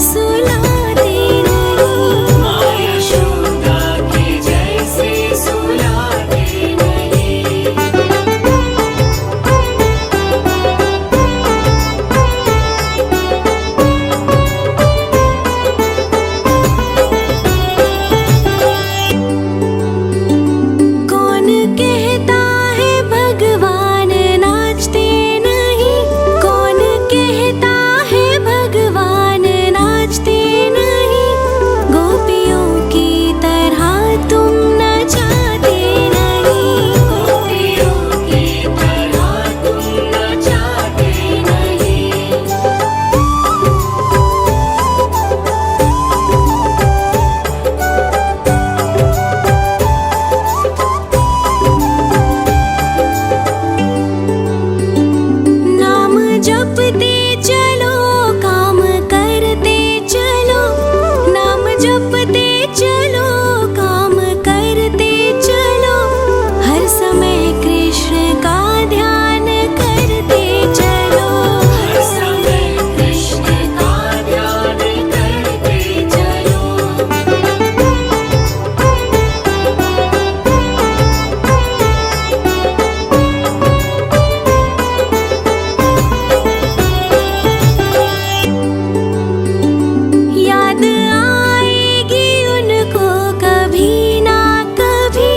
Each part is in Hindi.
सुलाते नहीं। माँ यशोदा के जैसे सुलाते नहीं। कौन कहता है भगवान नाचते नहीं? कौन कहता है भगवान नाचते नहीं? गोपियों की तरह तुम नचाते नहीं। गोपियों की तरह तुम नचाते नहीं। नाम जपते चलो, काम करते चलो। नाम जपते चलो, काम करते चलो। हर समय कृष्ण का ध्यान करते चलो। हर समय कृष्ण का ध्यान करते चलो। याद आएगी उनको कभी ना कभी।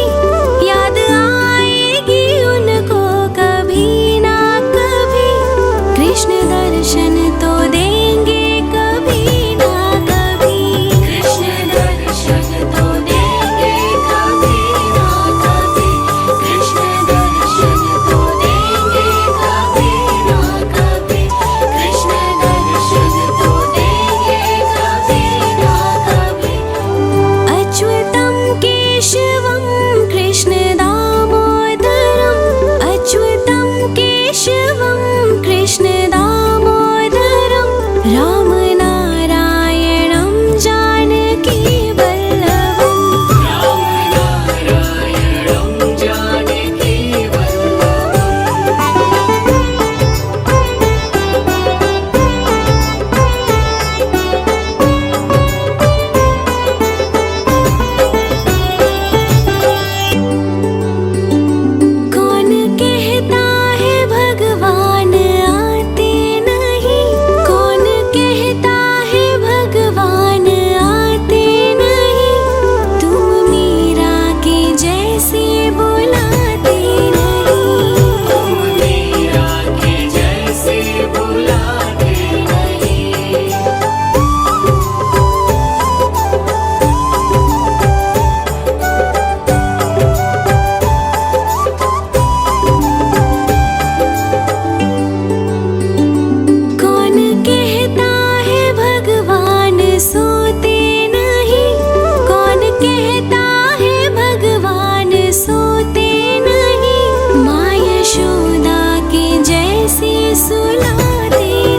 याद आएगी उनको कभी ना कभी। कृष्ण दर्शन तो देंगे कभी ना कभी। कृष्ण दर्शन तो देंगे कभी ना कभी। कृष्ण दर्शन तो देंगे कभी ना कभी। कृष्ण दर्शन तो देंगे कभी ना कभी। अच्युतं केशवं कृष्ण दामोदरम्। अच्युतं केशवं कृष्ण दामोदरम्। राम नारायणं जानकी वल्लभम्। राम नारायणं जानकी वल्लभम्। कौन कहता है भगवान आते नहीं? कौन कहता है भगवान आते नहीं? तुम मीरा के जैसे बुलाते नहीं। तुम मीरा के जैसे बुलाते नहीं। कौन कहता है भगवान सोते नहीं? कौन कहता है भगवान सोते नहीं? माँ यशोदा के जैसे सुलाते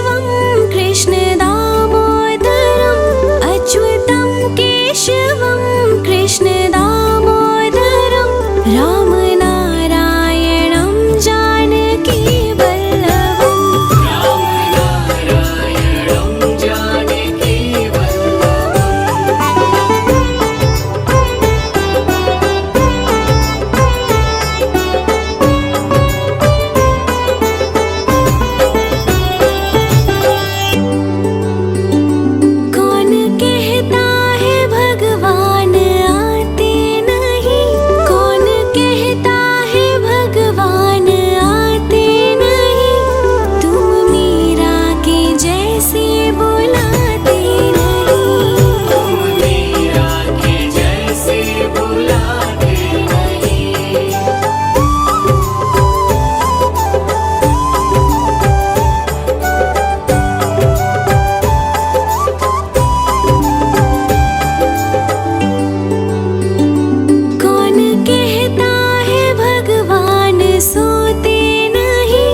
केशवं कृष्ण दामोदरम् अच्युतं केशवं कृष्ण दामोदरं राम नारायणं जानकी वल्लभम् राम नारायणं जानकी कौन कहता है भगवान आते नहीं कौन कहता है भगवान आते नहीं तुम मीरा के जैसे बुलाते नहीं तुम मीरा के जैसे बुलाते नहीं कौन कहता है भगवान सोते नहीं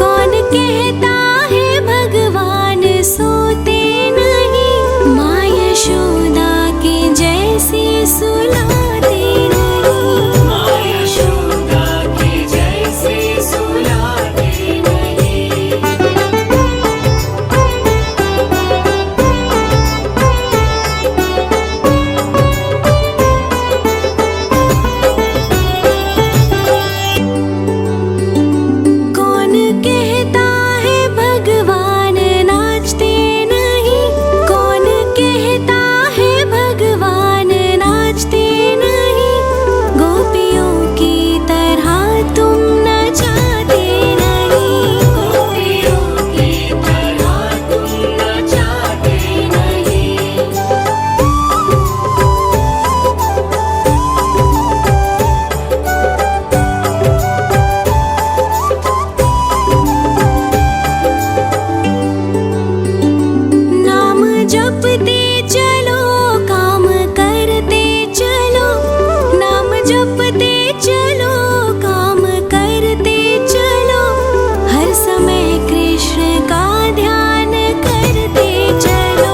कौन कहता है भगवान सोते नहीं माँ यशोदा के जैसे सुलाते नहीं माँ यशोदा के जैसे सुलाते नहीं कौन कहता है भगवान नाचते नहीं कौन कहता है भगवान नाचते नहीं गोपियों की तरह तुम नचाते नहीं गोपियों की तरह तुम नचाते नहीं नाम जपते चलो काम करते चलो नाम जपते चलो काम करते चलो हर समय कृष्ण का ध्यान करते चलो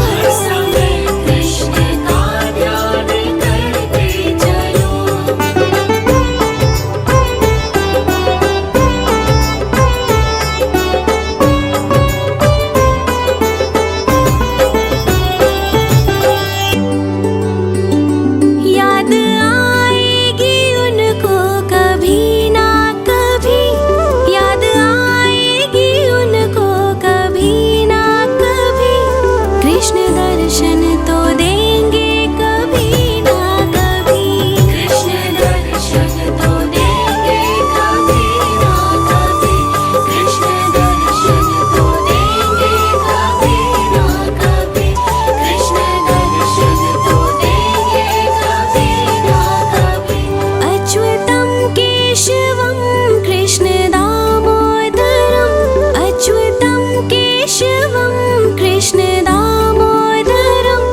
हर समय कृष्ण का ध्यान करते चलो याद आएगी उनको कभी ना कभी याद आएगी उनको कभी ना कभी कृष्ण दर्शन तो देंगे कभी ना कभी कृष्ण दर्शन तो देंगे कभी ना कभी कृष्ण दर्शन तो देंगे कभी ना कभी कृष्ण दर्शन तो देंगे कभी ना कभी अच्युतं केशवं कृष्ण दामोदरम् अच्युतं केशवं कृष्ण दामोदरं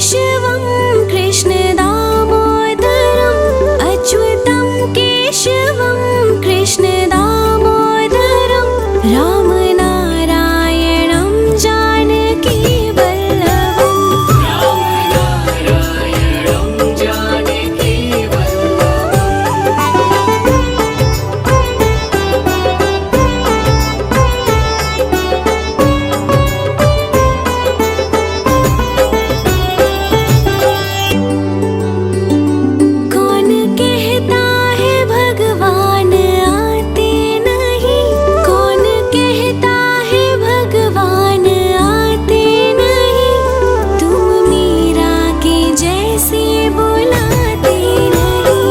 केशवं कृष्ण दामोदरम् अच्युतं केशवं कृष्ण दामोदरं रामनारायणं जानकी वल्लभम् रामनारायणं जानकी कौन कहता है भगवान आते नहीं कौन कहता है भगवान आते नहीं तुम मीरा के जैसे बुलाते नहीं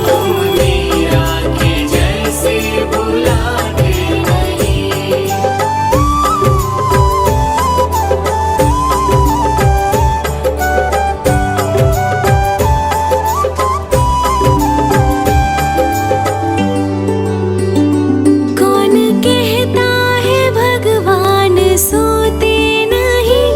तुम मीरा के जैसे बुलाते नहीं कौन कहता है भगवान सोते नहीं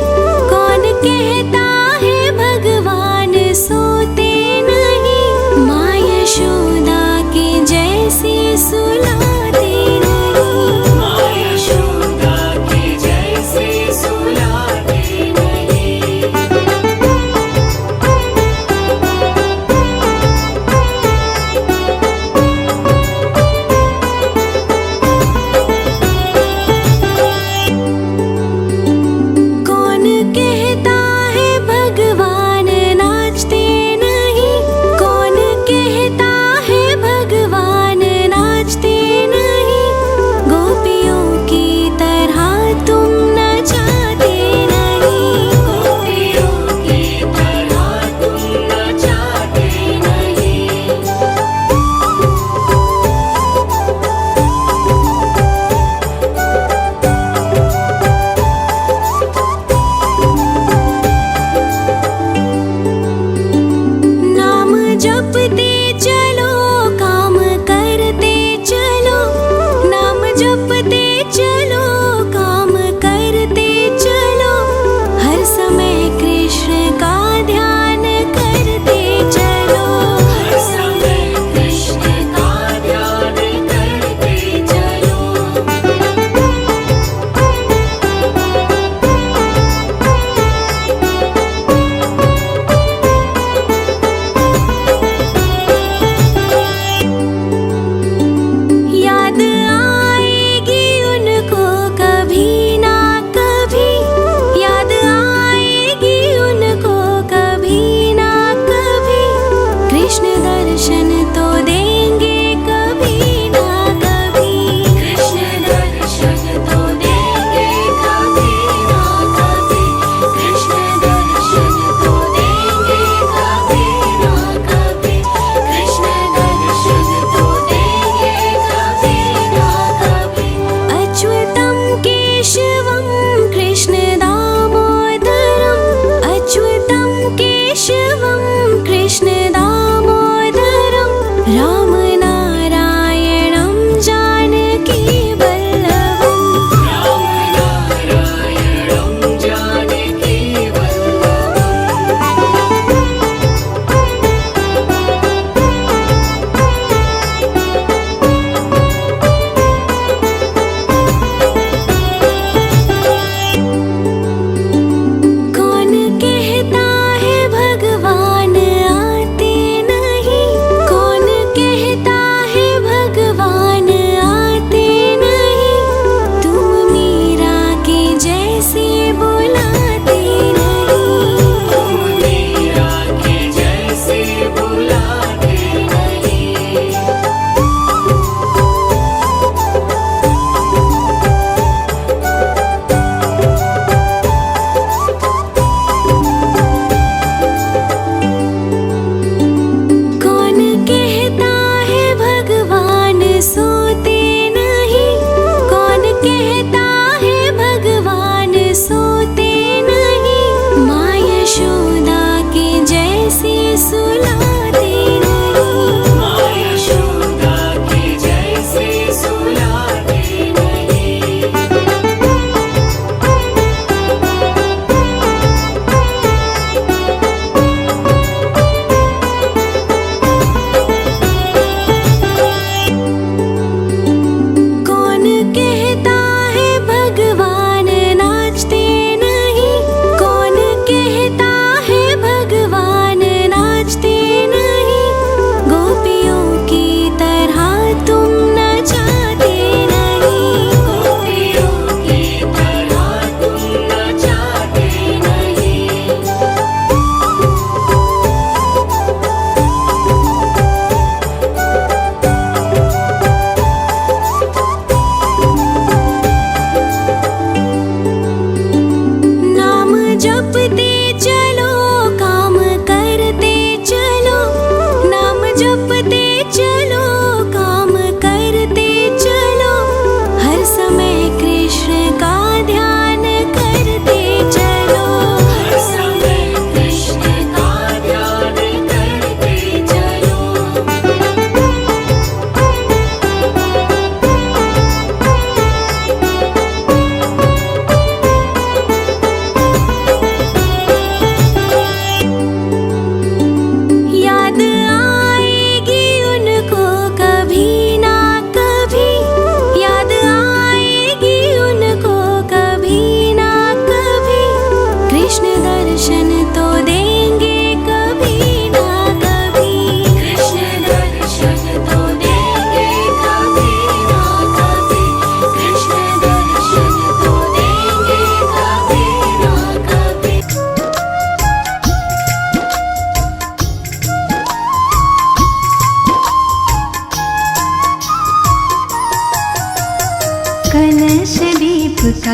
कौन कहता है भगवान सोते नहीं माँ यशोदा के जैसे सुलाते नहीं माँ यशोदा के जैसे सुलाते नहीं कौन कहता है भगवान नाचते नहीं कौन कहता है भगवान नाचते नहीं गोपियों की तरह तुम नचाते नहीं गोपियों की तरह तुम नचाते नहीं नाम जपते चलो काम करते चलो नाम जपते चलो काम करते चलो हर समय कृष्ण का ध्यान करते चलो हर समय कृष्ण का ध्यान करते चलो याद आएगी उनको कभी ना कभी याद आएगी उनको कभी ना कभी कृष्ण दर्शन तो देंगे कभी ना कभी कृष्ण दर्शन तो देंगे कभी ना कभी कृष्ण दर्शन तो देंगे कभी ना कभी कृष्ण दर्शन तो देंगे कभी ना कभी अच्युतं केशवं कृष्ण दामोदरम् अच्युतं केशवं कृष्ण दामोदरं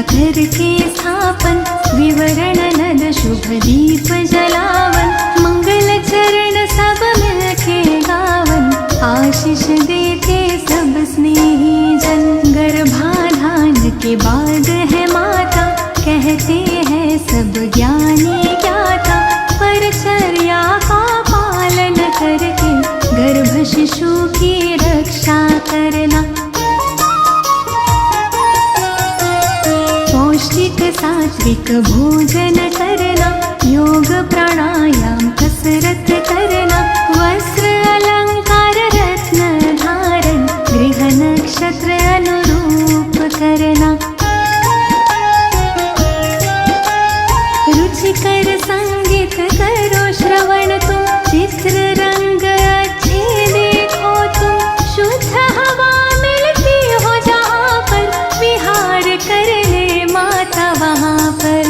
प्रतिष्ठा करके स्थापन, विवरण नद शुभ दीप जलावन, मंगल चरण सब मिलके गावन, आशीष देते सब स्नेही जन। गर्भाधान के बाद है माता, कहते हैं सब ज्ञानी ज्ञाता, परचर्या का पालन करके गर्भ शिशु की रक्षा करना। पौष्टिक सात्विक भोजन करना, योग प्राणायाम कसरत करना, वस्त्र अलंकार रत्न धारण, गृह नक्षत्र अनुरूप करना। रुचिकर संगीत करो श्रवण तुम, चित्र रंग अच्छे देखो तुम, शुद्ध हवा मिलती हो जहाँ पर, विहार कर ले माता वहाँ पर।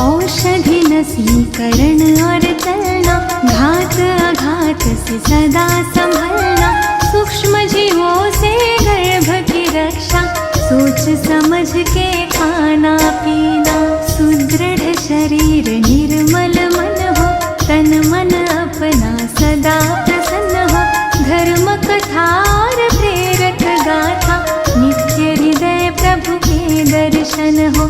औषधि नसीकरण और चलना, घात आघात से सदा संभलना, सूक्ष्म जीवों से गर्भ की रक्षा, सोच समझ के खाना पीना। सुदृढ़ शरीर निर्मल मन हो, तन मन अपना सदा प्रसन्न हो, धर्म कथा और प्रेरक गाथा, नित्य हृदय प्रभु के दर्शन हो।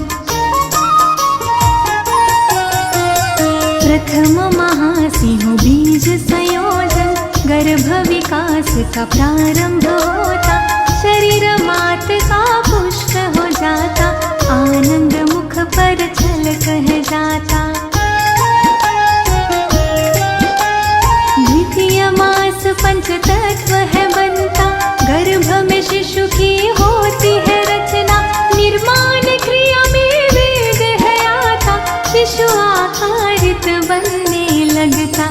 प्रथम महासिंह बीज संयोजन, गर्भ विकास का प्रारंभ होता, शरीर मात का पुष्ट हो जाता, आनंद मुख पर छल कह जाता। द्वितीय मास पंच तत्व है बनता, गर्भ में शिशु की होती है रचना, निर्माण क्रिया में वेद है आता, शिशु आकारित बनने लगता।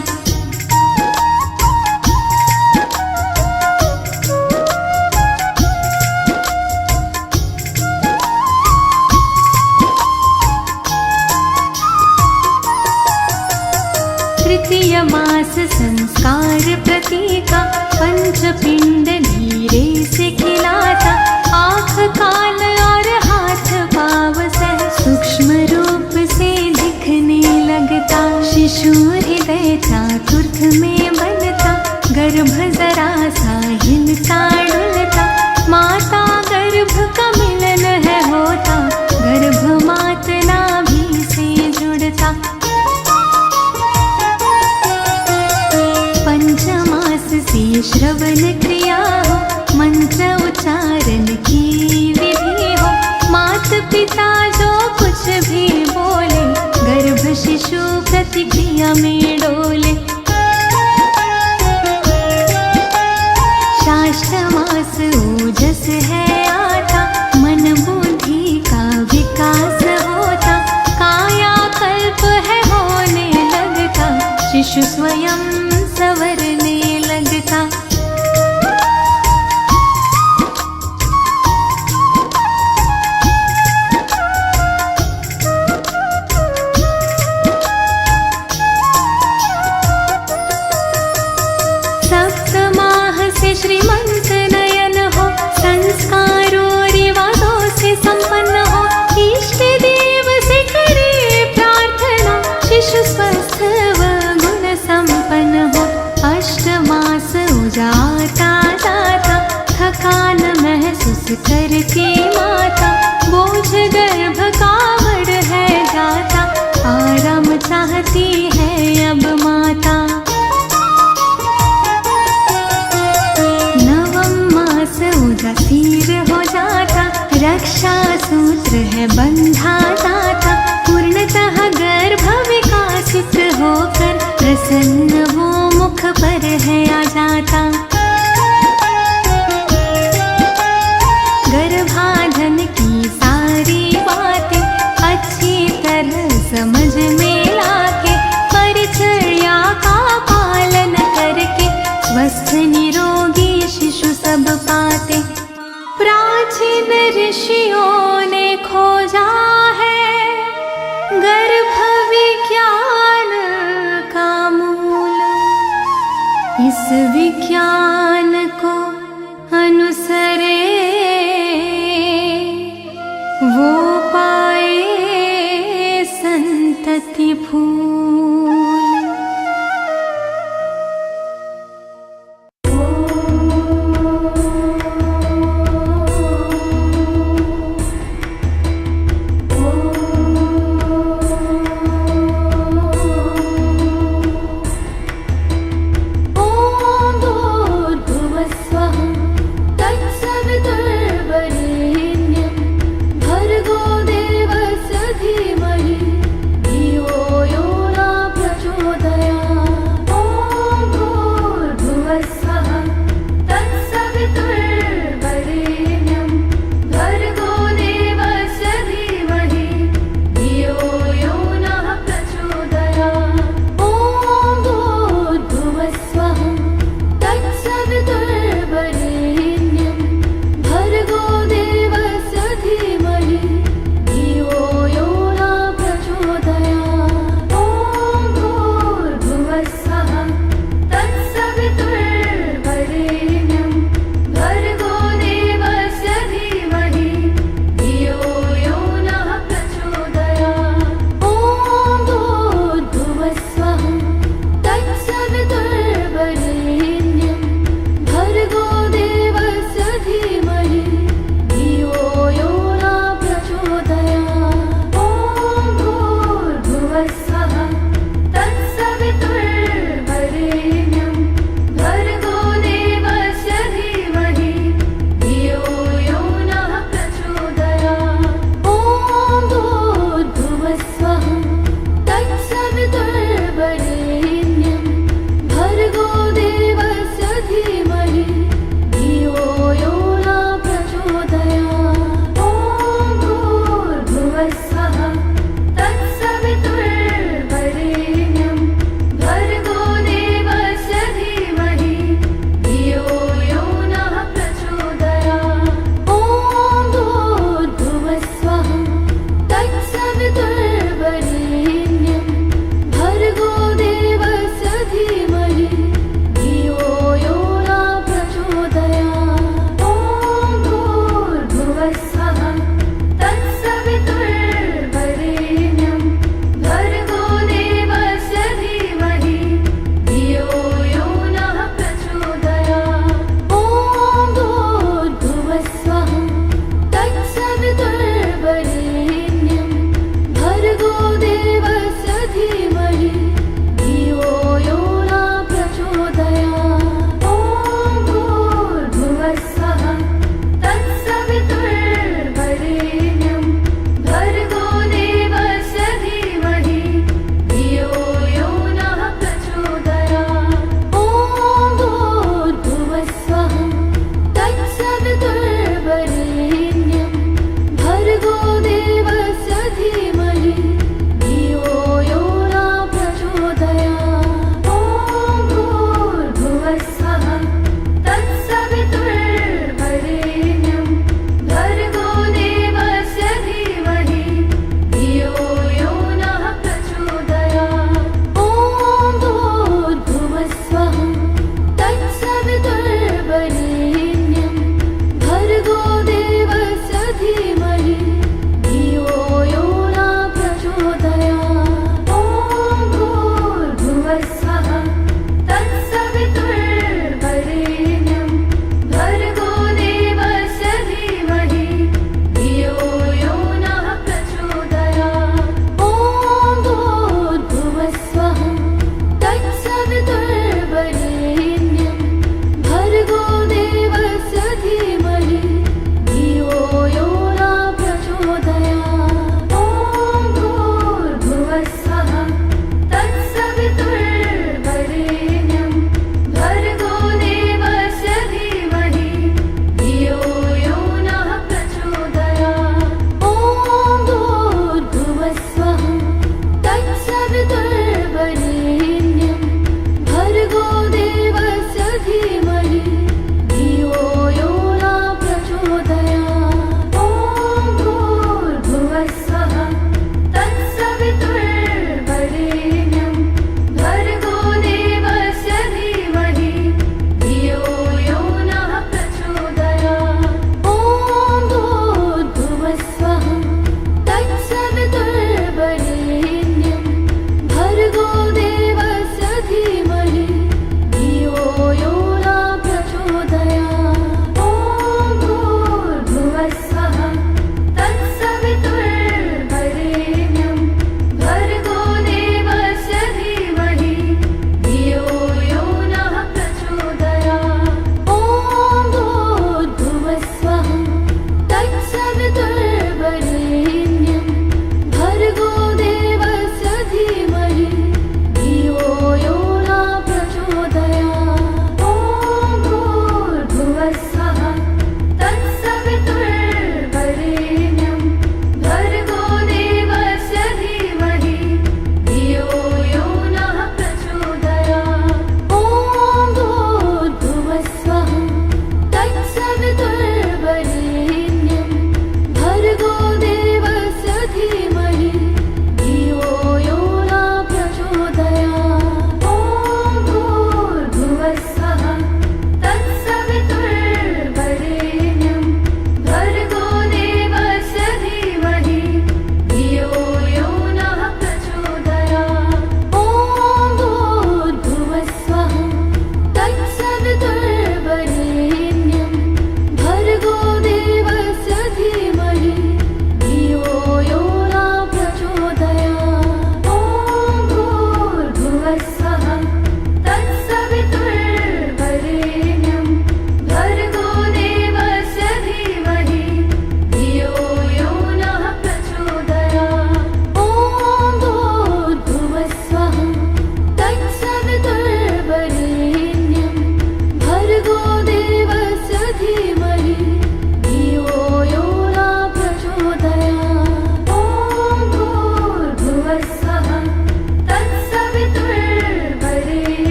तृतीय मास संस्कार प्रतीका, पंचपिंड नीरे से खिलाता, आँख कान और हाथ पाँव सह सूक्ष्म रूप से दिखने लगता। शिशु हृदय चातुर्थ में बनता, गर्भ जरा सा हिलता डुलता, माता गर्भ का मिलन है होता, गर्भ मात नाभि से जुड़ता। पंचमास से श्रवण क्रिया हो, मंत्र उच्चारण की विधि हो, मात पिता जो कुछ भी बोले, गर्भ शिशु प्रतिक्रिया में डोले। शाष्टमास ओजस है आता, मन बुद्धि का विकास होता, कायाकल्प है होने लगता, शिशु स्वयं संवरने लगता। सप्तमाह से श्रीमंत नयन हो, संस्कारों रिवाजों से संपन्न हो, इष्ट देव से करे प्रार्थना, शिशु स्वस्थ व गुण संपन्न हो। अष्टमास उजाता जाता, थकान महसूस करती माता, बोझ गर्भ का बढ़ है जाता, आराम चाहती है अब माता। उदासीर हो जाता, रक्षा सूत्र है बंधा जाता, पूर्णतः गर्भ विकासित होकर प्रसन्न वो मुख पर है आ जाता। गर्भाधान की सारी बातें अच्छी तरह समझ में लाके, परिचर्या का पालन करके, स्वस्थ निरोगी शिशु सब पाते। प्राचीन ऋषियों ने खोजा है जिस विज्ञान को अनुसरे वो पाए संतति फूल। भर्गो देवस्य धीमहि धियो यो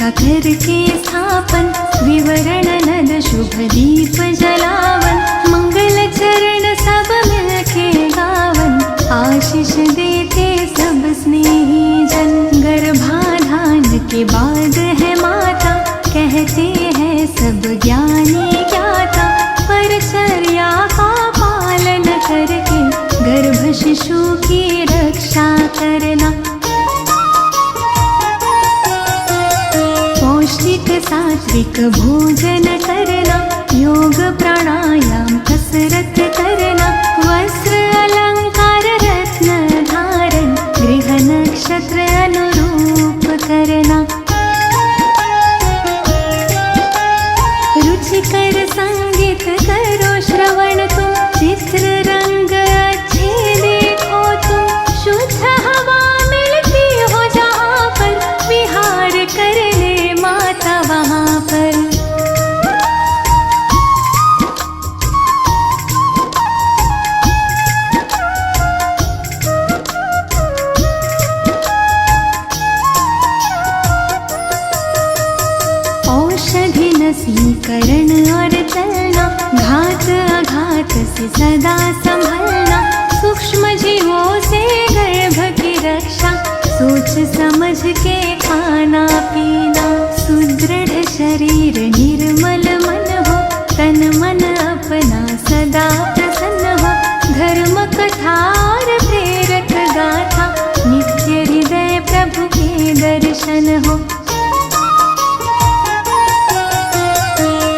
का करके स्थापन, विवरण नद शुभ दीप जलावन, मंगल चरण सब मिलके गावन, आशीष देते सब स्नेही जन। गर्भाधान के बाद है माता, कहते हैं सब ज्ञानी ज्ञाता, परचर्या का पालन करके गर्भ शिशु की रक्षा करना। पौष्टिक सात्विक भोजन करना, योग प्राणायाम कसरत करना, वस्त्र अलंकार रत्न धारण, गृह नक्षत्र अनुरूप करना। रुचिकर संगीत करो श्रवण तुम, चित्र रंग अच्छे देखो तुम, शुद्ध हवा मिलती हो जहाँ पर, विहार कर ले माता वहाँ पर। औषधि नसीकरण और चलना, घात आघात से सदा संभलना, सूक्ष्म जीवों से गर्भ की रक्षा, सोच समझ के खाना पीना। सुदृढ़ शरीर निर्मल मन हो, तन मन अपना सदा प्रसन्न हो, धर्म कथा और प्रेरक गाथा, नित्य हृदय प्रभु के दर्शन हो।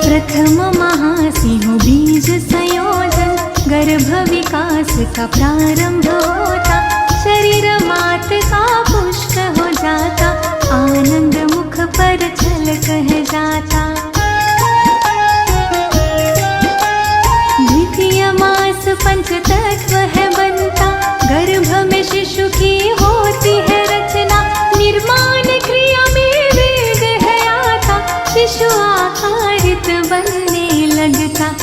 प्रथम महासिंह बीज संयोजन, गर्भ विकास का प्रारंभ होता, शरीर मात का पुष्ट हो जाता, आनंद मुख पर छल कह जाता। द्वितीय मास पंच तत्व है बनता, गर्भ में शिशु की होती है रचना, निर्माण क्रिया में वेग है आता, शिशु आकारित बनने लगता।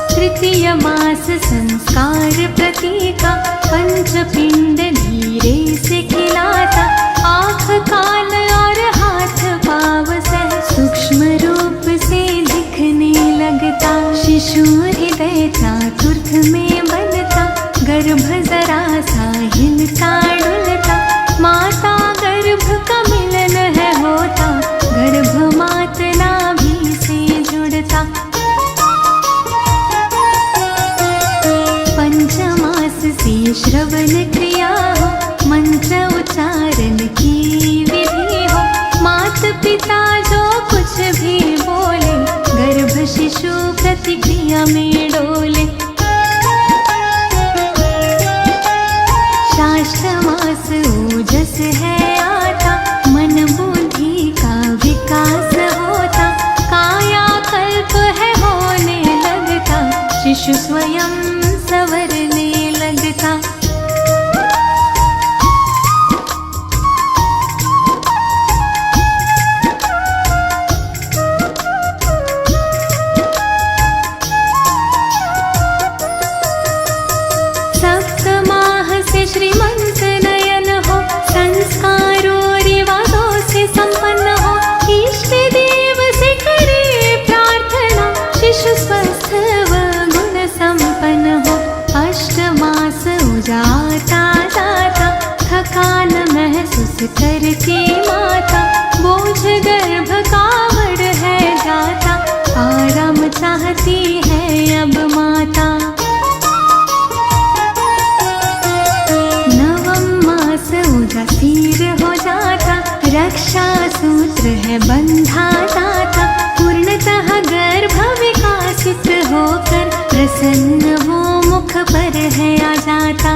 तृतीय मास संस्कार प्रतीका, पंचपिंड धीरे से खिलाता, आँख कान और हाथ पाव सह सूक्ष्म रूप से दिखने लगता, शिशु हृदय चातुर्थ में बनता, गर्भ जरा सा हिलता डुलता, माता गर्भ का मिलन है होता, गर्भ मात नाभि से जुड़ता। पंचमास से श्रवण क्रिया हो, मंत्र उच्चारण की विधि हो, मात पिता जो कुछ भी बोले, गर्भ शिशु प्रतिक्रिया में डोले। शाष्टमास ओजस है आता, मन बुद्धि का विकास होता, कायाकल्प है होने लगता, शिशु स्वयं संवरने लगता। सप्तमाह से श्रीमंत नयन हो, संस्कारों रिवाजों से संपन्न हो, इष्ट देव से करे प्रार्थना, शिशु स्वस्थ व गुण संपन्न हो। अष्टमास उजाता जाता, थकान महसूस करके माता, बोझ गर्भ का बढ़ है जाता, आराम चाहती है अब माता। नवम मास उदासीर हो जाता, रक्षा सूत्र है बंधा जाता, पूर्णतः गर्भ विकासित होकर प्रसन्न वो मुख पर है आ जाता।